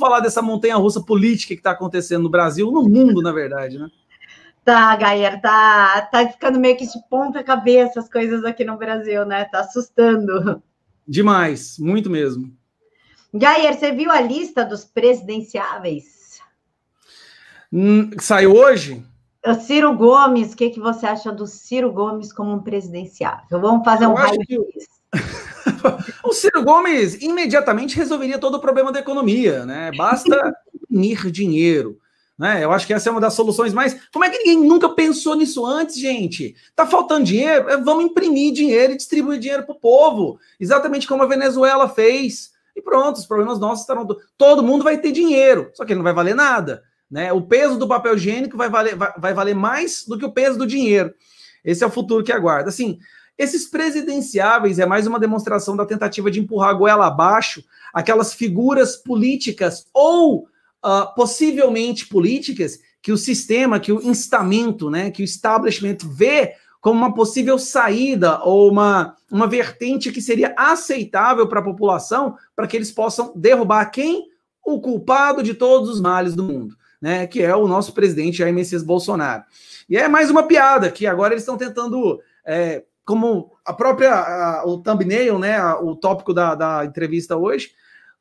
falar dessa montanha-russa política que está acontecendo no Brasil, no mundo, na verdade, né? Tá, Gayer, tá ficando meio que de ponta cabeça as coisas aqui no Brasil, né? Tá assustando. Demais, muito mesmo. Gayer, você viu a lista dos presidenciáveis? Saiu hoje? O Ciro Gomes, o que você acha do Ciro Gomes como um presidenciável? Vamos fazer um raio-x. O Ciro Gomes imediatamente resolveria todo o problema da economia, né? Basta imprimir dinheiro, né? Eu acho que essa é uma das soluções mais... Como é que ninguém nunca pensou nisso antes, gente? Tá faltando dinheiro? Vamos imprimir dinheiro e distribuir dinheiro para o povo, exatamente como a Venezuela fez. E pronto, os problemas nossos estarão... Todo mundo vai ter dinheiro, só que ele não vai valer nada, né? O peso do papel higiênico vai valer mais do que o peso do dinheiro. Esse é o futuro que aguarda. Assim, esses presidenciáveis é mais uma demonstração da tentativa de empurrar a goela abaixo aquelas figuras políticas ou possivelmente políticas que o sistema, que o instamento, né, que o establishment vê como uma possível saída ou uma vertente que seria aceitável para a população para que eles possam derrubar quem? O culpado de todos os males do mundo, né, que é o nosso presidente Jair Messias Bolsonaro. E é mais uma piada que agora eles estão tentando... como a própria, o thumbnail, né, o tópico da entrevista hoje,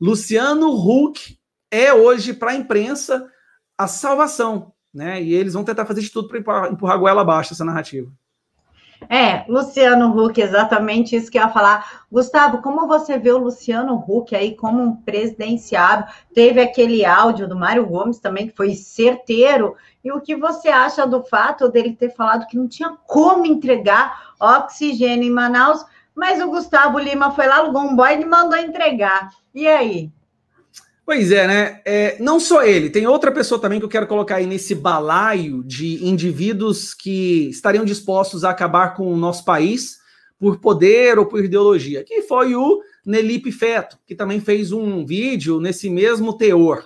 Luciano Huck é hoje para a imprensa a salvação, né, e eles vão tentar fazer de tudo para empurrar a goela abaixo essa narrativa. Luciano Huck, exatamente isso que eu ia falar. Gustavo, como você vê o Luciano Huck aí como um presidenciável? Teve aquele áudio do Mário Gomes também, que foi certeiro. E o que você acha do fato dele ter falado que não tinha como entregar oxigênio em Manaus, mas o Gustavo Lima foi lá, alugou um boy e mandou entregar. E aí? Pois é, né? Não só ele, tem outra pessoa também que eu quero colocar aí nesse balaio de indivíduos que estariam dispostos a acabar com o nosso país por poder ou por ideologia, que foi o Nelipe Feto, que também fez um vídeo nesse mesmo teor.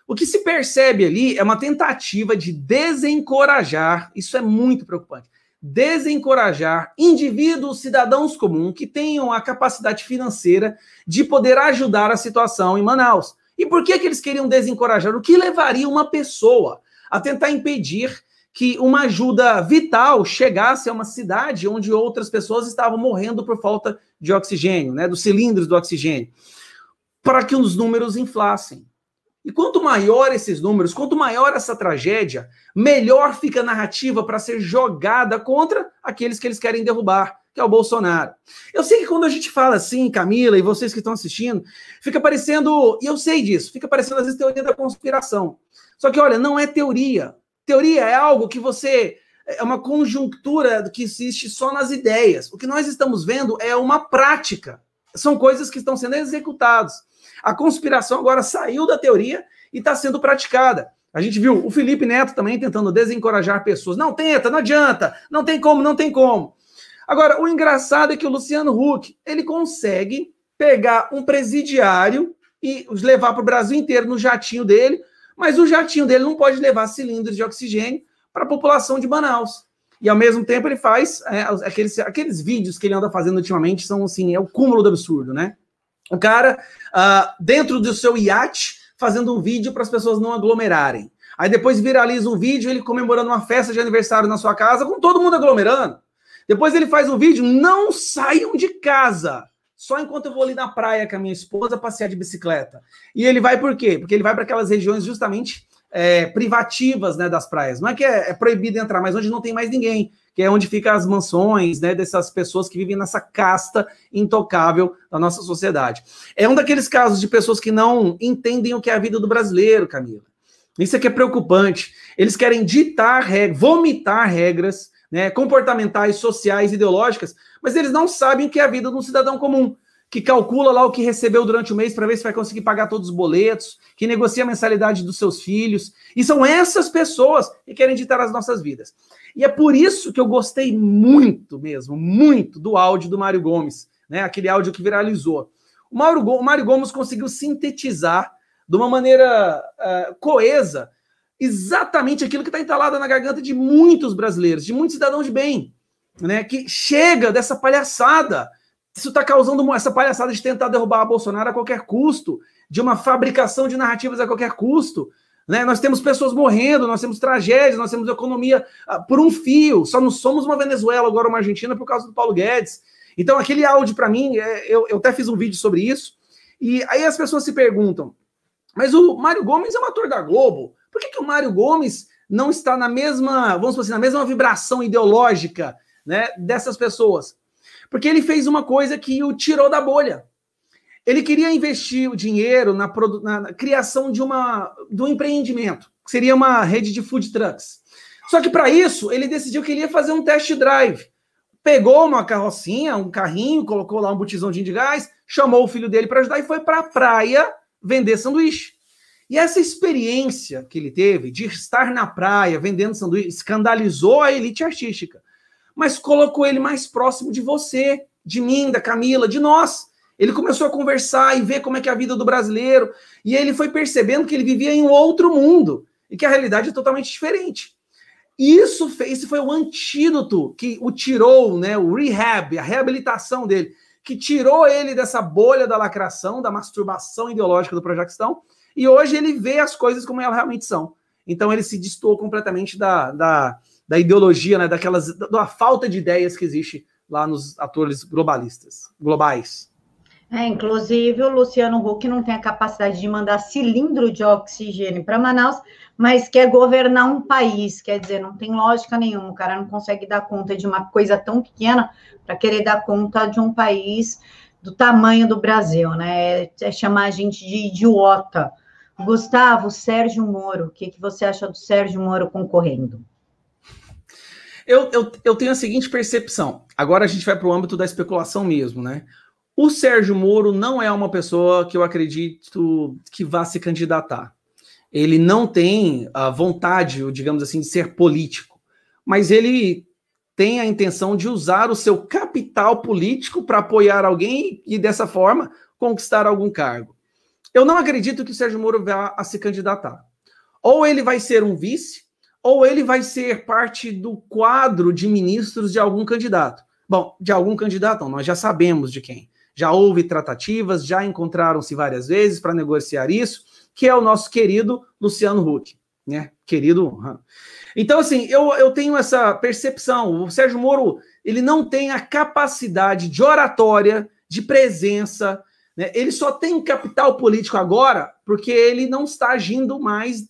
O que se percebe ali é uma tentativa de desencorajar, isso é muito preocupante, desencorajar indivíduos, cidadãos comuns que tenham a capacidade financeira de poder ajudar a situação em Manaus. E por que eles queriam desencorajar? O que levaria uma pessoa a tentar impedir que uma ajuda vital chegasse a uma cidade onde outras pessoas estavam morrendo por falta de oxigênio, né, dos cilindros do oxigênio, para que os números inflassem. E quanto maior esses números, quanto maior essa tragédia, melhor fica a narrativa para ser jogada contra aqueles que eles querem derrubar, que é o Bolsonaro. Eu sei que quando a gente fala assim, Camila, e vocês que estão assistindo, fica parecendo, e eu sei disso, fica parecendo às vezes teoria da conspiração. Só que, olha, não é teoria. Teoria é algo que é uma conjuntura que existe só nas ideias. O que nós estamos vendo é uma prática. São coisas que estão sendo executadas. A conspiração agora saiu da teoria e está sendo praticada. A gente viu o Felipe Neto também tentando desencorajar pessoas. Não tenta, não adianta, não tem como, não tem como. Agora, o engraçado é que o Luciano Huck, ele consegue pegar um presidiário e os levar para o Brasil inteiro no jatinho dele, mas o jatinho dele não pode levar cilindros de oxigênio para a população de Manaus. E, ao mesmo tempo, ele faz aqueles vídeos que ele anda fazendo ultimamente, são assim, é o cúmulo do absurdo, né? O cara, dentro do seu iate, fazendo um vídeo para as pessoas não aglomerarem. Aí depois viraliza um vídeo, ele comemorando uma festa de aniversário na sua casa, com todo mundo aglomerando. Depois ele faz um vídeo, não saiam de casa, só enquanto eu vou ali na praia com a minha esposa passear de bicicleta. E ele vai por quê? Porque ele vai para aquelas regiões justamente privativas, né, das praias. Não é que é proibido entrar, mas onde não tem mais ninguém, que é onde ficam as mansões, né, dessas pessoas que vivem nessa casta intocável da nossa sociedade. É um daqueles casos de pessoas que não entendem o que é a vida do brasileiro, Camila. Isso aqui é preocupante. Eles querem ditar regras, vomitar regras, né, comportamentais, sociais, ideológicas, mas eles não sabem o que é a vida de um cidadão comum, que calcula lá o que recebeu durante o mês para ver se vai conseguir pagar todos os boletos, que negocia a mensalidade dos seus filhos. E são essas pessoas que querem ditar as nossas vidas. E é por isso que eu gostei muito mesmo, muito do áudio do Mário Gomes, né, aquele áudio que viralizou. O Mário Gomes conseguiu sintetizar de uma maneira coesa exatamente aquilo que está entalado na garganta de muitos brasileiros, de muitos cidadãos de bem, né, que chega dessa palhaçada. isso está causando essa palhaçada de tentar derrubar o Bolsonaro a qualquer custo, de uma fabricação de narrativas a qualquer custo. Né? Nós temos pessoas morrendo, nós temos tragédias, nós temos economia por um fio. Só não somos uma Venezuela, agora uma Argentina, por causa do Paulo Guedes. Então, aquele áudio, para mim, eu até fiz um vídeo sobre isso, e aí as pessoas se perguntam, mas o Mário Gomes é um ator da Globo, por que o Mário Gomes não está na mesma, vamos dizer assim, na mesma vibração ideológica, né, dessas pessoas? Porque ele fez uma coisa que o tirou da bolha. Ele queria investir o dinheiro na criação de um empreendimento, que seria uma rede de food trucks. Só que para isso, ele decidiu que ele ia fazer um test drive. Pegou uma carrocinha, um carrinho, colocou lá um botijãozinho de gás, chamou o filho dele para ajudar e foi para a praia vender sanduíche. E essa experiência que ele teve de estar na praia vendendo sanduíche escandalizou a elite artística, mas colocou ele mais próximo de você, de mim, da Camila, de nós. Ele começou a conversar e ver como é que é a vida do brasileiro, e ele foi percebendo que ele vivia em um outro mundo, e que a realidade é totalmente diferente. E esse foi o antídoto que o tirou, né, o rehab, a reabilitação dele, que tirou ele dessa bolha da lacração, da masturbação ideológica do Projaquistão, e hoje ele vê as coisas como elas realmente são. Então ele se destoou completamente da ideologia, né, da falta de ideias que existe lá nos atores globais. Inclusive, o Luciano Huck não tem a capacidade de mandar cilindro de oxigênio para Manaus, mas quer governar um país, quer dizer, não tem lógica nenhuma, o cara não consegue dar conta de uma coisa tão pequena para querer dar conta de um país do tamanho do Brasil, né? É chamar a gente de idiota. Gustavo, Sérgio Moro, o que você acha do Sérgio Moro concorrendo? Eu tenho a seguinte percepção, agora a gente vai para o âmbito da especulação mesmo, né? O Sérgio Moro não é uma pessoa que eu acredito que vá se candidatar. Ele não tem a vontade, digamos assim, de ser político, mas ele tem a intenção de usar o seu capital político para apoiar alguém e, dessa forma, conquistar algum cargo. Eu não acredito que o Sérgio Moro vá a se candidatar. Ou ele vai ser um vice, ou ele vai ser parte do quadro de ministros de algum candidato. Bom, de algum candidato, não, nós já sabemos de quem. Já houve tratativas, já encontraram-se várias vezes para negociar isso, que é o nosso querido Luciano Huck, né? Querido. Então, assim, eu tenho essa percepção. O Sérgio Moro, ele não tem a capacidade de oratória, de presença, né? Ele só tem capital político agora porque ele não está agindo mais,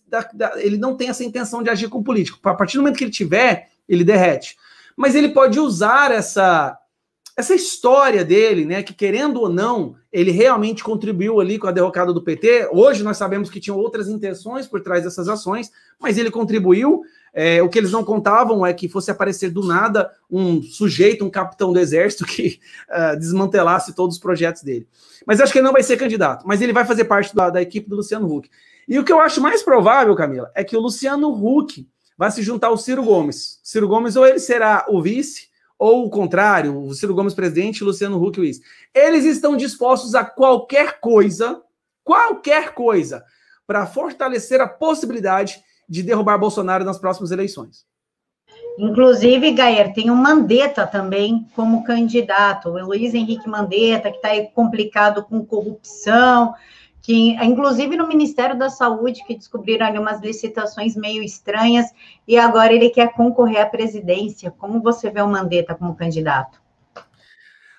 ele não tem essa intenção de agir com político. A partir do momento que ele tiver, ele derrete. Mas ele pode usar essa história dele, né, que querendo ou não, ele realmente contribuiu ali com a derrocada do PT. Hoje nós sabemos que tinham outras intenções por trás dessas ações, mas ele contribuiu. O que eles não contavam é que fosse aparecer do nada um sujeito, um capitão do exército que desmantelasse todos os projetos dele. Mas acho que ele não vai ser candidato, mas ele vai fazer parte da equipe do Luciano Huck. E o que eu acho mais provável, Camila, é que o Luciano Huck vai se juntar ao Ciro Gomes. Ciro Gomes ou ele será o vice, ou o contrário, o Ciro Gomes presidente e o Luciano Huck o vice. Eles estão dispostos a qualquer coisa, para fortalecer a possibilidade de derrubar Bolsonaro nas próximas eleições. Inclusive, Gayer, tem o Mandetta também como candidato, o Luiz Henrique Mandetta, que está aí complicado com corrupção, que, inclusive no Ministério da Saúde, que descobriram ali umas licitações meio estranhas, e agora ele quer concorrer à presidência. Como você vê o Mandetta como candidato?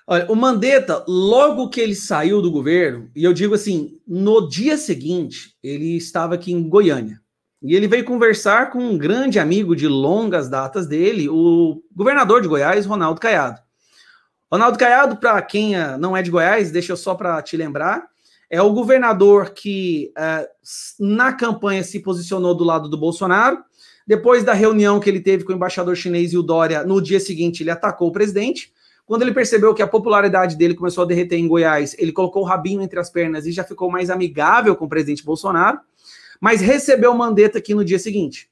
Olha, o Mandetta, logo que ele saiu do governo, e eu digo assim, no dia seguinte, ele estava aqui em Goiânia, e ele veio conversar com um grande amigo de longas datas dele, o governador de Goiás, Ronaldo Caiado. Ronaldo Caiado, para quem não é de Goiás, deixa eu só para te lembrar, é o governador que na campanha se posicionou do lado do Bolsonaro. Depois da reunião que ele teve com o embaixador chinês e o Dória, no dia seguinte ele atacou o presidente. Quando ele percebeu que a popularidade dele começou a derreter em Goiás, ele colocou o rabinho entre as pernas e já ficou mais amigável com o presidente Bolsonaro, mas recebeu o Mandetta aqui no dia seguinte.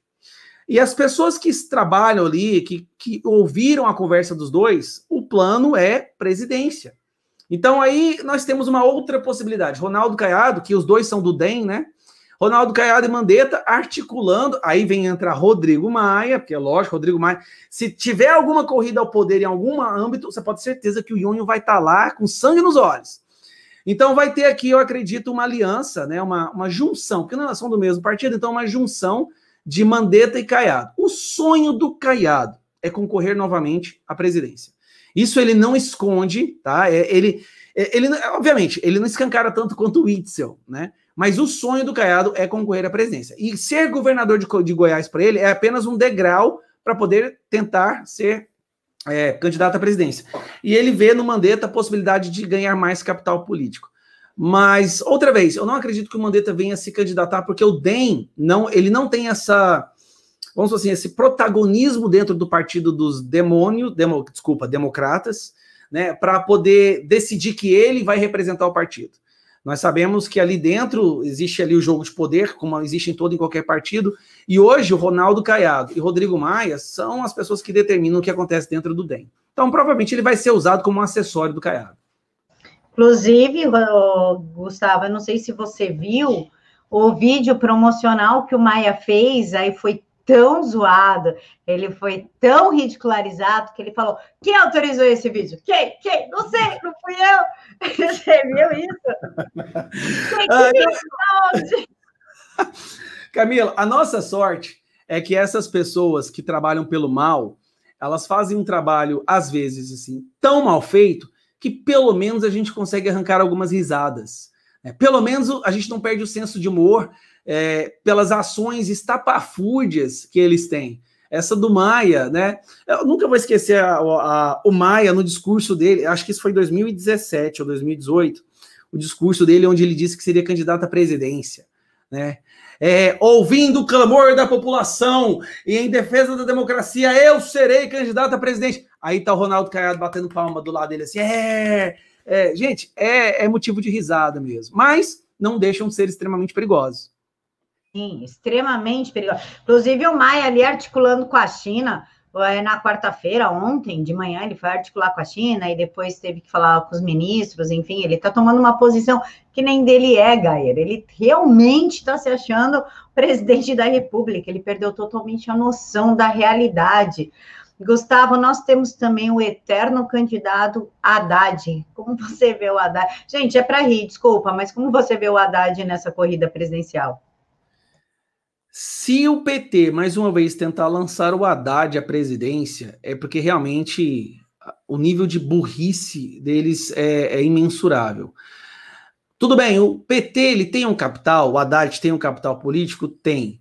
E as pessoas que trabalham ali, que ouviram a conversa dos dois, o plano é presidência. Então aí nós temos uma outra possibilidade. Ronaldo Caiado, que os dois são do DEM, né? Ronaldo Caiado e Mandetta articulando, aí vem entrar Rodrigo Maia, porque é lógico, Rodrigo Maia, se tiver alguma corrida ao poder em algum âmbito, você pode ter certeza que o Júnior vai estar lá com sangue nos olhos. Então vai ter aqui, eu acredito, uma aliança, né, uma junção, porque não são do mesmo partido, então uma junção de Mandetta e Caiado. O sonho do Caiado é concorrer novamente à presidência. Isso ele não esconde, tá? Ele obviamente, ele não escancara tanto quanto o Witzel, né? Mas o sonho do Caiado é concorrer à presidência. E ser governador de Goiás para ele é apenas um degrau para poder tentar ser candidato à presidência. E ele vê no Mandetta a possibilidade de ganhar mais capital político. Mas, outra vez, eu não acredito que o Mandetta venha se candidatar, porque o DEM, ele não tem essa, vamos dizer assim, esse protagonismo dentro do partido dos democratas, né, para poder decidir que ele vai representar o partido. Nós sabemos que ali dentro existe ali o jogo de poder, como existe em todo e qualquer partido, e hoje o Ronaldo Caiado e Rodrigo Maia são as pessoas que determinam o que acontece dentro do DEM. Então, provavelmente, ele vai ser usado como um acessório do Caiado. Inclusive, Gustavo, eu não sei se você viu o vídeo promocional que o Maia fez, aí foi tão zoado, ele foi tão ridicularizado, que ele falou, quem autorizou esse vídeo? Quem? Não sei, não fui eu. Você viu isso? Camila, a nossa sorte é que essas pessoas que trabalham pelo mal, elas fazem um trabalho, às vezes, assim, tão mal feito, que pelo menos a gente consegue arrancar algumas risadas. Pelo menos a gente não perde o senso de humor pelas ações estapafúrdias que eles têm. Essa do Maia, né? Eu nunca vou esquecer o Maia no discurso dele, acho que isso foi em 2017 ou 2018, o discurso dele onde ele disse que seria candidato à presidência, né? Ouvindo o clamor da população e em defesa da democracia, eu serei candidato a presidente. Aí tá o Ronaldo Caiado batendo palma do lado dele assim, gente, é motivo de risada mesmo, mas não deixam de ser extremamente perigosos. Sim, extremamente perigosos. Inclusive o Maia ali articulando com a China, na quarta-feira, ontem de manhã, ele foi articular com a China e depois teve que falar com os ministros, enfim, ele está tomando uma posição que nem dele Gayer. Ele realmente está se achando presidente da República, ele perdeu totalmente a noção da realidade. Gustavo, nós temos também o eterno candidato Haddad. Como você vê o Haddad? Gente, é para rir, desculpa, mas como você vê o Haddad nessa corrida presidencial? Se o PT, mais uma vez, tentar lançar o Haddad à presidência, é porque realmente o nível de burrice deles é imensurável. Tudo bem, o PT ele tem um capital, o Haddad tem um capital político? Tem.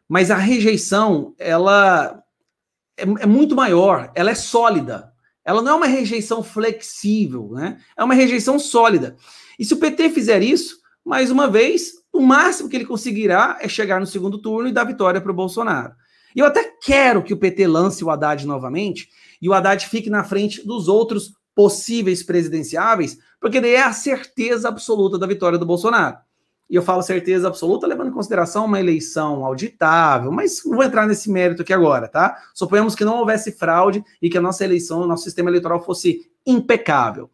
Mas a rejeição, ela é muito maior, ela é sólida. Ela não é uma rejeição flexível, né? É uma rejeição sólida. E se o PT fizer isso, mais uma vez, o máximo que ele conseguirá é chegar no segundo turno e dar vitória para o Bolsonaro. E eu até quero que o PT lance o Haddad novamente e o Haddad fique na frente dos outros possíveis presidenciáveis, porque daí é a certeza absoluta da vitória do Bolsonaro. E eu falo certeza absoluta levando em consideração uma eleição auditável, mas não vou entrar nesse mérito aqui agora, tá? Suponhamos que não houvesse fraude e que a nossa eleição, o nosso sistema eleitoral fosse impecável.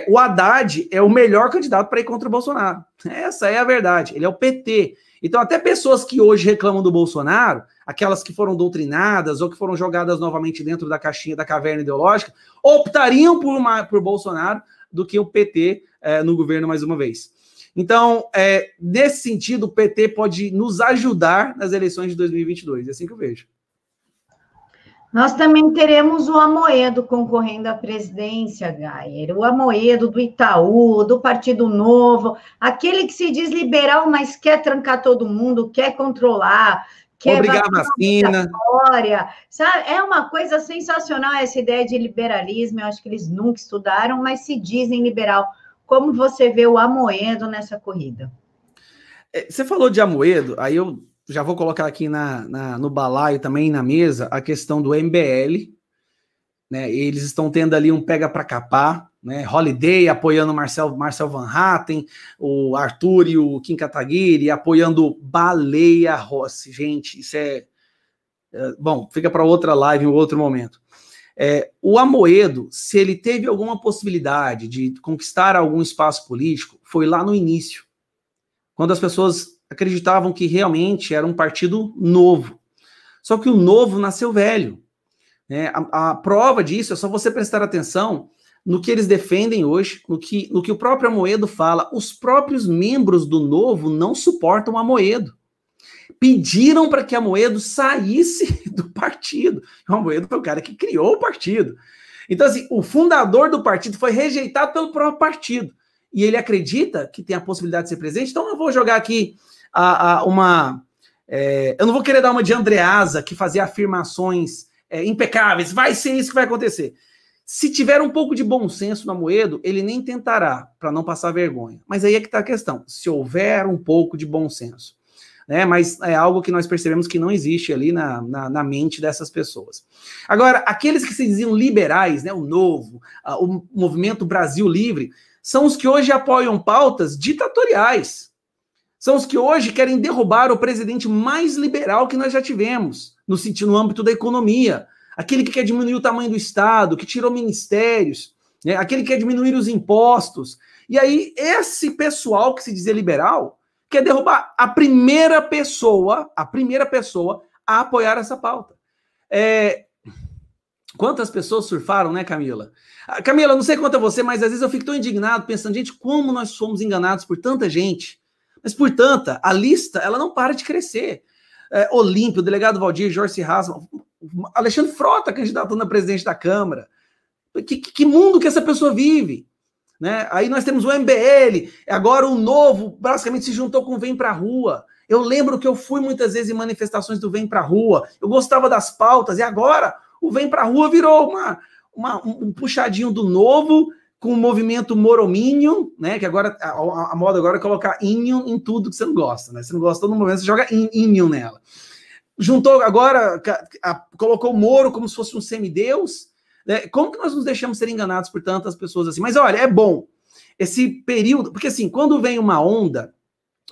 O Haddad é o melhor candidato para ir contra o Bolsonaro. Essa é a verdade. Ele é o PT. Então, até pessoas que hoje reclamam do Bolsonaro, aquelas que foram doutrinadas ou que foram jogadas novamente dentro da caixinha da caverna ideológica, optariam por Bolsonaro do que o PT no governo mais uma vez. Então, nesse sentido, o PT pode nos ajudar nas eleições de 2022. É assim que eu vejo. Nós também teremos o Amoedo concorrendo à presidência, Gayer. O Amoedo do Itaú, do Partido Novo, aquele que se diz liberal, mas quer trancar todo mundo, quer controlar, quer obrigar a vacina. Sabe? É uma coisa sensacional essa ideia de liberalismo. Eu acho que eles nunca estudaram, mas se dizem liberal. Como você vê o Amoedo nessa corrida? Você falou de Amoedo, aí eu já vou colocar aqui no balaio também, na mesa, a questão do MBL, né? Eles estão tendo ali um pega para capar, né? Holiday apoiando Marcel Van Hatten, o Arthur e o Kim Kataguiri apoiando Baleia Rossi. Gente, isso bom, fica para outra live em outro momento. O Amoedo, se ele teve alguma possibilidade de conquistar algum espaço político, foi lá no início, quando as pessoas acreditavam que realmente era um partido novo. Só que o novo nasceu velho. Né? A prova disso é só você prestar atenção no que eles defendem hoje, no que o próprio Amoedo fala. Os próprios membros do Novo não suportam Amoedo. Pediram para que Amoedo saísse do partido. O Amoedo foi o cara que criou o partido. Então, assim, o fundador do partido foi rejeitado pelo próprio partido. E ele acredita que tem a possibilidade de ser presidente. Então, eu vou jogar aqui eu não vou querer dar uma de Andreasa, que fazia afirmações impecáveis. Vai ser isso que vai acontecer. Se tiver um pouco de bom senso no Amoedo, ele nem tentará, para não passar vergonha. Mas aí é que está a questão. Se houver um pouco de bom senso. Né? Mas é algo que nós percebemos que não existe ali na mente dessas pessoas. Agora, aqueles que se diziam liberais, né, o Novo, o Movimento Brasil Livre, são os que hoje apoiam pautas ditatoriais. São os que hoje querem derrubar o presidente mais liberal que nós já tivemos, no âmbito da economia. Aquele que quer diminuir o tamanho do Estado, que tirou ministérios, né? Aquele que quer diminuir os impostos. E aí, esse pessoal que se dizia liberal quer derrubar a primeira pessoa a apoiar essa pauta. Quantas pessoas surfaram, né, Camila? Camila, não sei quanto a você, mas às vezes eu fico tão indignado pensando, gente, como nós fomos enganados por tanta gente. Mas por tanta, a lista, ela não para de crescer. Olímpio, delegado Valdir, Jorge Rasman, Alexandre Frota, candidato a presidente da Câmara. Que mundo que essa pessoa vive? Né? Aí nós temos o MBL, agora o Novo, basicamente se juntou com o Vem Pra Rua. Eu lembro que eu fui muitas vezes em manifestações do Vem Pra Rua, eu gostava das pautas, e agora o Vem Pra Rua virou um puxadinho do Novo, com o movimento Morominion, né? Que agora a moda agora é colocar Inion em tudo que você não gosta, né? Você não gosta, no momento você joga Inion nela. Juntou agora, colocou o Moro como se fosse um semideus. Né? Como que nós nos deixamos ser enganados por tantas pessoas assim? Mas olha, é bom esse período, porque assim, quando vem uma onda,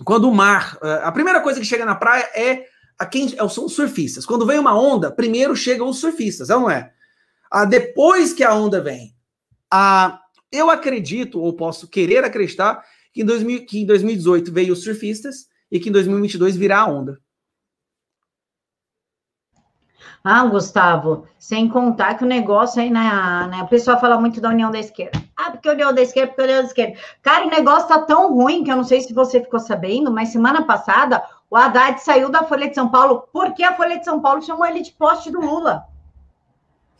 quando o mar, a primeira coisa que chega na praia são os surfistas. Quando vem uma onda, primeiro chegam os surfistas, não é? Depois que a onda vem, eu acredito, ou posso querer acreditar, que em 2018 veio os surfistas e que em 2022 virá a onda. Gustavo, sem contar que o negócio aí, o pessoal fala muito da União da Esquerda. Porque a União da Esquerda, porque a União da Esquerda. Cara, o negócio tá tão ruim que eu não sei se você ficou sabendo, mas semana passada o Haddad saiu da Folha de São Paulo porque a Folha de São Paulo chamou ele de poste do Lula.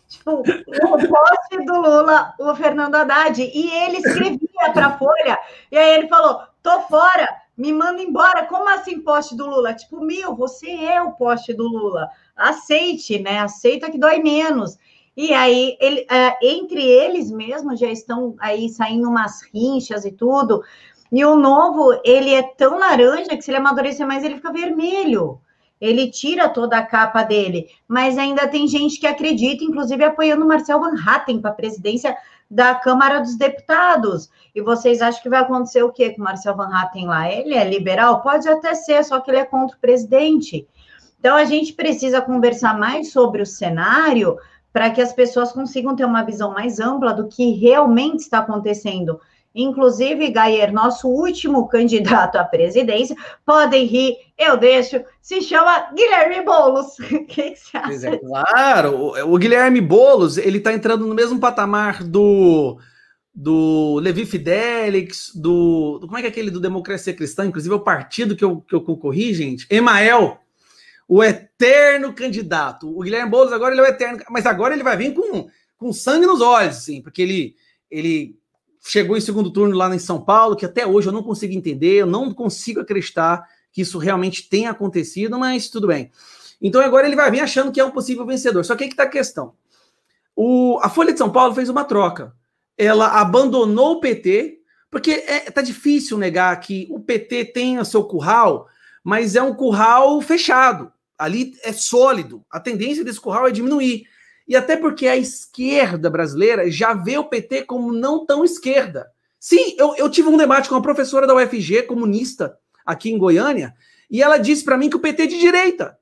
Tipo, o poste do Lula, o Fernando Haddad. E ele escrevia para a Folha, e aí ele falou, tô fora, me manda embora. Como assim poste do Lula? Tipo, você é o poste do Lula. Aceite, né? Aceita que dói menos. E aí, entre eles mesmos, já estão aí saindo umas rinchas e tudo. E o Novo, ele é tão laranja que se ele amadurecer mais, ele fica vermelho. Ele tira toda a capa dele. Mas ainda tem gente que acredita, inclusive apoiando o Marcel Van Hatten para a presidência da Câmara dos Deputados. E vocês acham que vai acontecer o quê com o Marcel Van Hatten lá? Ele é liberal? Pode até ser, só que ele é contra o presidente. Então, a gente precisa conversar mais sobre o cenário para que as pessoas consigam ter uma visão mais ampla do que realmente está acontecendo. Inclusive, Gayer, nosso último candidato à presidência, podem rir, eu deixo, se chama Guilherme Boulos. O que você acha? Claro, o Guilherme Boulos, ele está entrando no mesmo patamar do Levi Fidelix, como é que é aquele do Democracia Cristã, inclusive é o partido que eu concorri, gente, Emael, o eterno candidato. O Guilherme Boulos agora ele é o eterno, mas agora ele vai vir com sangue nos olhos, assim, porque ele chegou em segundo turno lá em São Paulo, que até hoje eu não consigo entender, eu não consigo acreditar que isso realmente tenha acontecido, mas tudo bem. Então agora ele vai vir achando que é um possível vencedor. Só que aí que está a questão. A Folha de São Paulo fez uma troca. Ela abandonou o PT, porque tá difícil negar que o PT tem o seu curral, mas é um curral fechado. Ali é sólido. A tendência desse curral é diminuir. E até porque a esquerda brasileira já vê o PT como não tão esquerda. Sim, eu tive um debate com uma professora da UFG, comunista, aqui em Goiânia, e ela disse para mim que o PT é de direita.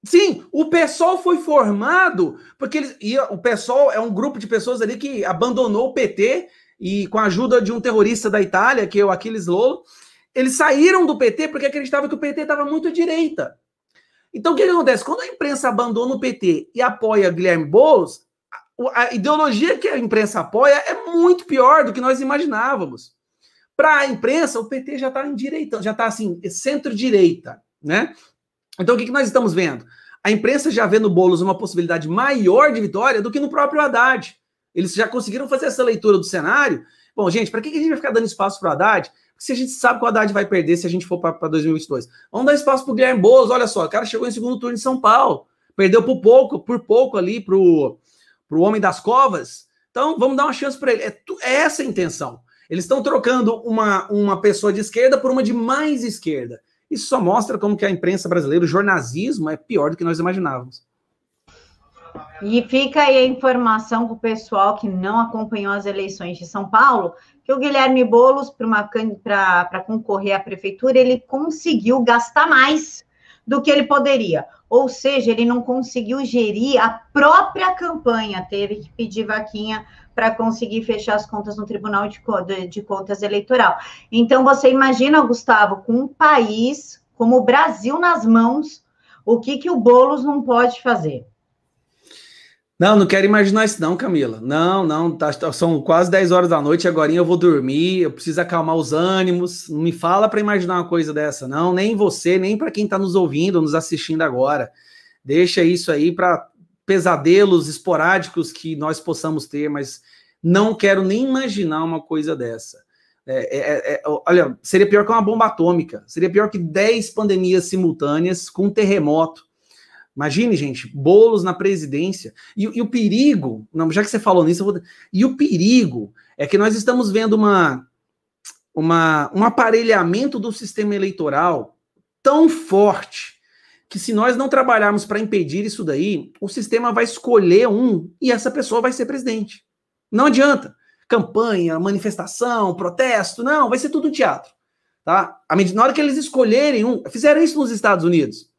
Sim, o PSOL foi formado porque o PSOL é um grupo de pessoas ali que abandonou o PT e com a ajuda de um terrorista da Itália, que é o Achilles Lolo, Eles saíram do PT porque acreditavam que o PT estava muito à direita. Então, o que acontece? Quando a imprensa abandona o PT e apoia Guilherme Boulos, a ideologia que a imprensa apoia é muito pior do que nós imaginávamos. Para a imprensa, o PT já está em direita, já está assim, centro-direita, né? Então, o que nós estamos vendo? A imprensa já vê no Boulos uma possibilidade maior de vitória do que no próprio Haddad. Eles já conseguiram fazer essa leitura do cenário. Bom, gente, para que a gente vai ficar dando espaço para o Haddad? Porque se a gente sabe que o Haddad vai perder se a gente for para 2022. Vamos dar espaço para o Guilherme Boulos. Olha só, o cara chegou em segundo turno em São Paulo. Perdeu por pouco ali para o Homem das Covas. Então, vamos dar uma chance para ele. É essa a intenção. Eles estão trocando uma pessoa de esquerda por uma de mais esquerda. Isso só mostra como que a imprensa brasileira, o jornalismo, é pior do que nós imaginávamos. E fica aí a informação para o pessoal que não acompanhou as eleições de São Paulo, que o Guilherme Boulos, para concorrer à prefeitura, ele conseguiu gastar mais do que ele poderia. Ou seja, ele não conseguiu gerir a própria campanha, teve que pedir vaquinha para conseguir fechar as contas no Tribunal de Contas Eleitoral. Então, você imagina, Gustavo, com um país como o Brasil nas mãos, o que o Boulos não pode fazer? Não quero imaginar isso não, Camila. Não, são quase 10 horas da noite, agora eu vou dormir, eu preciso acalmar os ânimos. Não me fala para imaginar uma coisa dessa, não. Nem você, nem para quem está nos ouvindo, nos assistindo agora. Deixa isso aí para pesadelos esporádicos que nós possamos ter, mas não quero nem imaginar uma coisa dessa. Olha, seria pior que uma bomba atômica, seria pior que 10 pandemias simultâneas com um terremoto. Imagine, gente, Boulos na presidência. E o perigo, não, já que você falou nisso, e o perigo é que nós estamos vendo um aparelhamento do sistema eleitoral tão forte que se nós não trabalharmos para impedir isso daí, o sistema vai escolher um e essa pessoa vai ser presidente. Não adianta. Campanha, manifestação, protesto, não, vai ser tudo teatro. Tá? Na hora que eles escolherem um, fizeram isso nos Estados Unidos.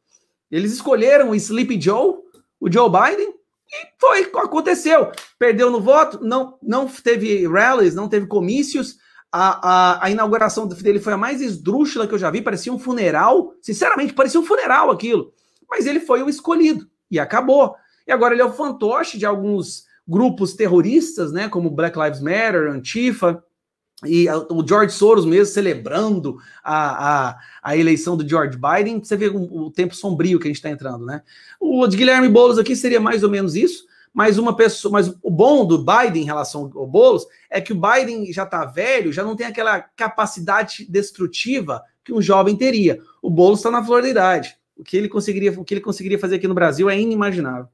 Eles escolheram o Sleepy Joe, o Joe Biden, e aconteceu. Perdeu no voto, não teve rallies, não teve comícios. A inauguração dele foi a mais esdrúxula que eu já vi, parecia um funeral. Sinceramente, parecia um funeral aquilo. Mas ele foi o escolhido, e acabou. E agora ele é o fantoche de alguns grupos terroristas, né, como Black Lives Matter, Antifa, e o George Soros mesmo celebrando a eleição do George Biden. Você vê o tempo sombrio que a gente está entrando, né? O de Guilherme Boulos aqui seria mais ou menos isso, mas o bom do Biden em relação ao Boulos é que o Biden já está velho, já não tem aquela capacidade destrutiva que um jovem teria. O Boulos está na flor da idade. O que ele conseguiria fazer aqui no Brasil é inimaginável.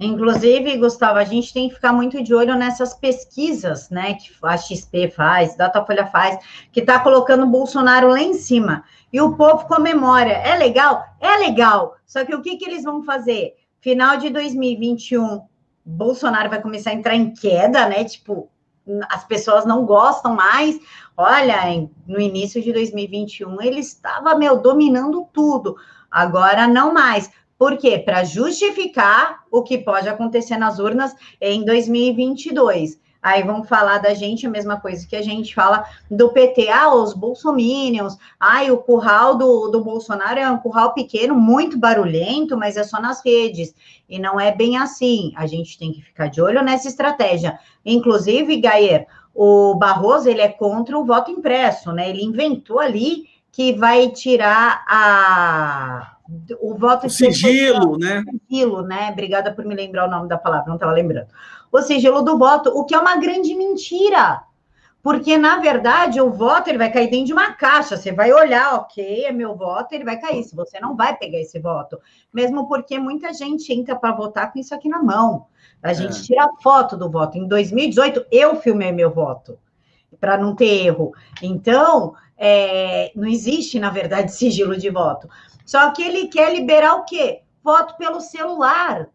Inclusive, Gustavo, a gente tem que ficar muito de olho nessas pesquisas, né, que a XP faz, Datafolha faz, que está colocando o Bolsonaro lá em cima. E o povo comemora. É legal? É legal. Só que o que eles vão fazer? Final de 2021, Bolsonaro vai começar a entrar em queda, né? Tipo, as pessoas não gostam mais. Olha, no início de 2021, ele estava, dominando tudo. Agora, não mais. Por quê? Para justificar o que pode acontecer nas urnas em 2022. Aí vão falar da gente a mesma coisa que a gente fala do PT. Os bolsominions. O curral do Bolsonaro é um curral pequeno, muito barulhento, mas é só nas redes. E não é bem assim. A gente tem que ficar de olho nessa estratégia. Inclusive, Gayer, o Barroso, ele é contra o voto impresso, né? Ele inventou ali que vai tirar o voto... O sigilo, né? Sigilo, né? Obrigada por me lembrar o nome da palavra, não estava lembrando. O sigilo do voto, o que é uma grande mentira. Porque, na verdade, o voto ele vai cair dentro de uma caixa. Você vai olhar, ok, é meu voto, ele vai cair. Se você não vai pegar esse voto. Mesmo porque muita gente entra para votar com isso aqui na mão. A gente tira foto do voto. Em 2018, eu filmei meu voto, para não ter erro. Então, não existe, na verdade, sigilo de voto. Só que ele quer liberar o quê? Voto pelo celular.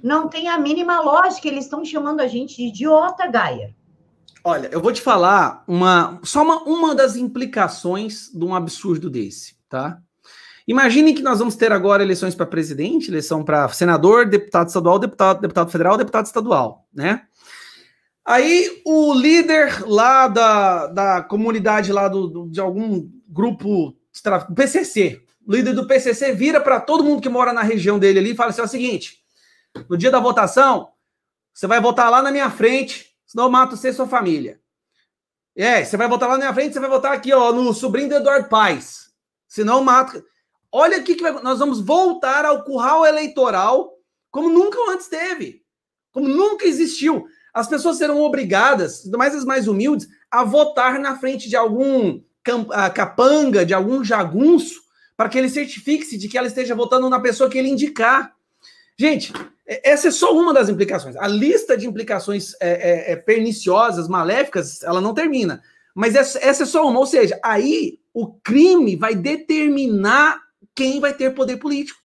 Não tem a mínima lógica. Eles estão chamando a gente de idiota, Gaia. Olha, eu vou te falar uma das implicações de um absurdo desse, tá? Imaginem que nós vamos ter agora eleições para presidente, eleição para senador, deputado estadual, deputado federal, deputado estadual, né? Aí o líder lá da comunidade lá de algum grupo de tráfico, PCC, o líder do PCC vira para todo mundo que mora na região dele ali e fala assim, é o seguinte, no dia da votação, você vai votar lá na minha frente, senão eu mato você e sua família. Você vai votar lá na minha frente, você vai votar aqui, ó, no sobrinho do Eduardo Paes, senão eu mato... Olha aqui que nós vamos voltar ao curral eleitoral como nunca antes teve, como nunca existiu. As pessoas serão obrigadas, ainda mais as mais humildes, a votar na frente de algum capanga, de algum jagunço, para que ele certifique-se de que ela esteja votando na pessoa que ele indicar. Gente, essa é só uma das implicações. A lista de implicações perniciosas, maléficas, ela não termina. Mas essa é só uma. Ou seja, aí o crime vai determinar quem vai ter poder político.